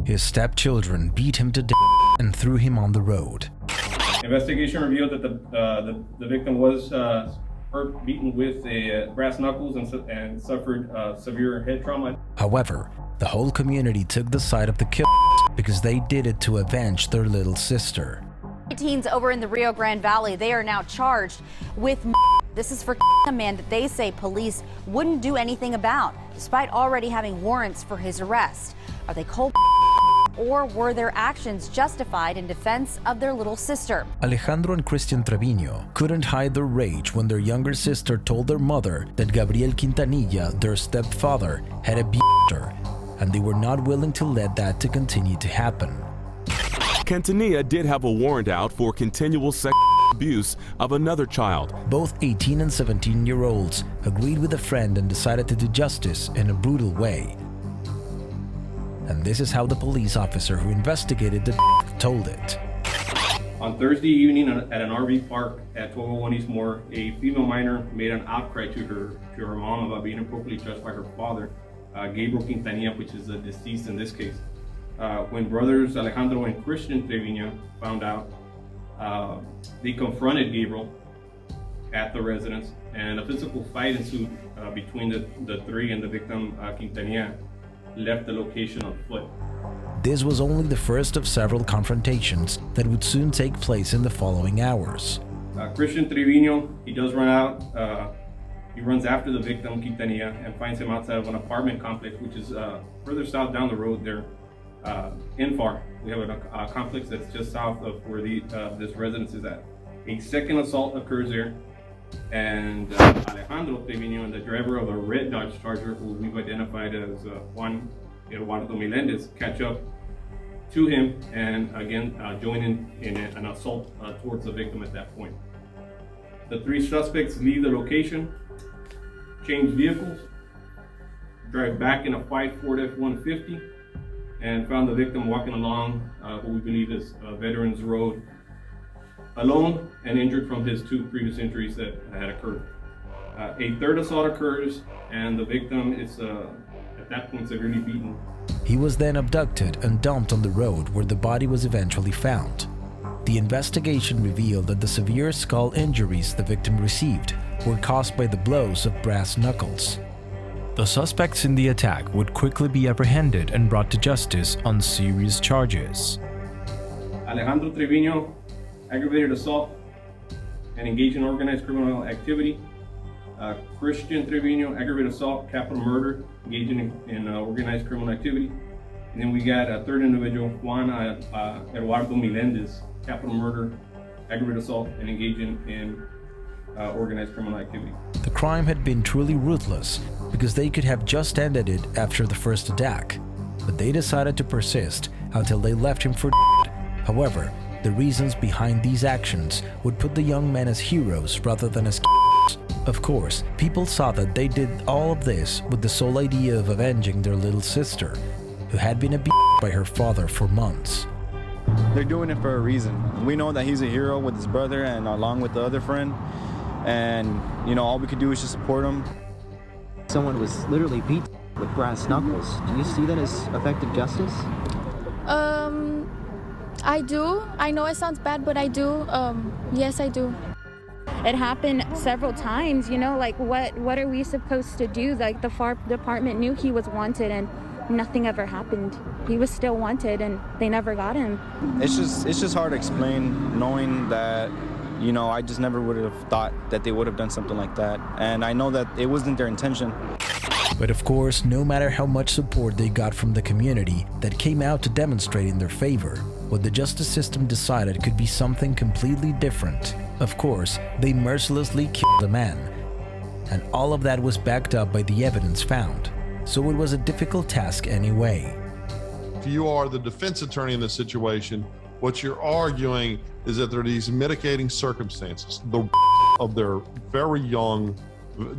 His stepchildren beat him to death and threw him on the road. Investigation revealed that the victim was hurt, beaten with brass knuckles and suffered severe head trauma. However, the whole community took the side of the killers because they did it to avenge their little sister. Teens over in the Rio Grande Valley, they are now charged with this is for a man that they say police wouldn't do anything about, despite already having warrants for his arrest. Are they cold or were their actions justified in defense of their little sister? Alejandro and Christian Treviño couldn't hide their rage when their younger sister told their mother that Gabriel Quintanilla, their stepfather, had abused her, and they were not willing to let that to continue to happen. Quintanilla did have a warrant out for continual sexual abuse of another child. Both 18 and 17-year-olds agreed with a friend and decided to do justice in a brutal way. And this is how the police officer who investigated the told it. On Thursday evening at an RV park at 1201 East Moore, a female minor made an outcry to her mom about being inappropriately touched by her father, Gabriel Quintanilla, which is the deceased in this case. When brothers Alejandro and Christian Treviño found out, they confronted Gabriel at the residence, and a physical fight ensued between the three, and the victim, Quintanilla, left the location on foot. This was only the first of several confrontations that would soon take place in the following hours. Christian Treviño, he does run out. He runs after the victim, Quintanilla, and finds him outside of an apartment complex, which is further south down the road there. In far, we have a complex that's just south of where this residence is at. A second assault occurs there, and Alejandro Treviño, the driver of a red Dodge Charger, who we've identified as Juan Eduardo Melendez, catch up to him and again join in an assault towards the victim at that point. The three suspects leave the location, change vehicles, drive back in a white Ford F-150, and found the victim walking along what we believe is Veterans Road, alone and injured from his two previous injuries that had occurred. A third assault occurs, and the victim is at that point severely beaten. He was then abducted and dumped on the road where the body was eventually found. The investigation revealed that the severe skull injuries the victim received were caused by the blows of brass knuckles. The suspects in the attack would quickly be apprehended and brought to justice on serious charges. Alejandro Treviño, aggravated assault and engaged in organized criminal activity. Christian Treviño, aggravated assault, capital murder, engaging in organized criminal activity. And then we got a third individual, Juan Eduardo Melendez, capital murder, aggravated assault, and engaging in organized criminal activity. The crime had been truly ruthless because they could have just ended it after the first attack, but they decided to persist until they left him for dead. However, the reasons behind these actions would put the young men as heroes rather than as killers. Of course, people saw that they did all of this with the sole idea of avenging their little sister, who had been abused by her father for months. They're doing it for a reason. We know that he's a hero with his brother and along with the other friend, and all we could do is just support him. Someone was literally beat with brass knuckles. Do you see that as effective justice? I do. I know it sounds bad, but I do. Yes, I do. It happened several times, like what are we supposed to do? Like the fire department knew he was wanted and nothing ever happened. He was still wanted and they never got him. It's just hard to explain, knowing that, I just never would have thought that they would have done something like that. And I know that it wasn't their intention. But of course, no matter how much support they got from the community that came out to demonstrate in their favor, what the justice system decided could be something completely different. Of course, they mercilessly killed a man. And all of that was backed up by the evidence found. So it was a difficult task anyway. If you are the defense attorney in this situation, what you're arguing is that there are these mitigating circumstances. The of their very young,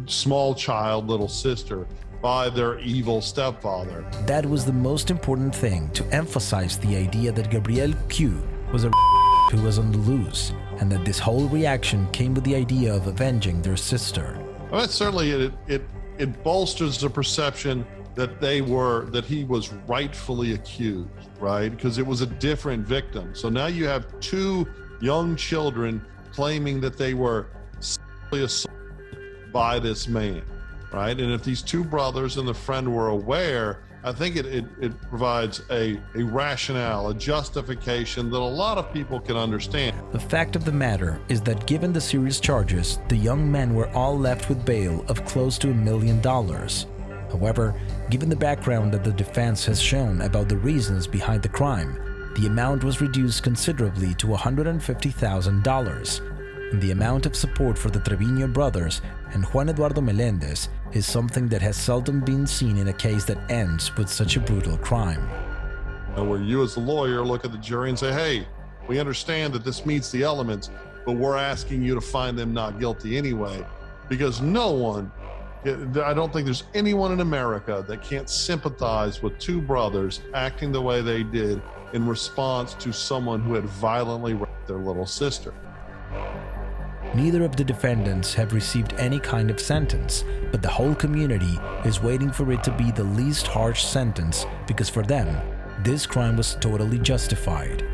small child, little sister, by their evil stepfather. That was the most important thing, to emphasize the idea that Gabriel Q was a who was on the loose, and that this whole reaction came with the idea of avenging their sister. Well, certainly it bolsters the perception that he was rightfully accused, right? Because it was a different victim. So now you have two young children claiming that they were sexually assaulted by this man, right? And if these two brothers and the friend were aware, I think it provides a rationale, a justification that a lot of people can understand. The fact of the matter is that given the serious charges, the young men were all left with bail of close to $1 million. However, given the background that the defense has shown about the reasons behind the crime, the amount was reduced considerably to $150,000. And the amount of support for the Treviño brothers and Juan Eduardo Melendez is something that has seldom been seen in a case that ends with such a brutal crime. Where you as a lawyer look at the jury and say, hey, we understand that this meets the elements, but we're asking you to find them not guilty anyway, because no one, I don't think there's anyone in America that can't sympathize with two brothers acting the way they did in response to someone who had violently raped their little sister. Neither of the defendants have received any kind of sentence, but the whole community is waiting for it to be the least harsh sentence because for them, this crime was totally justified.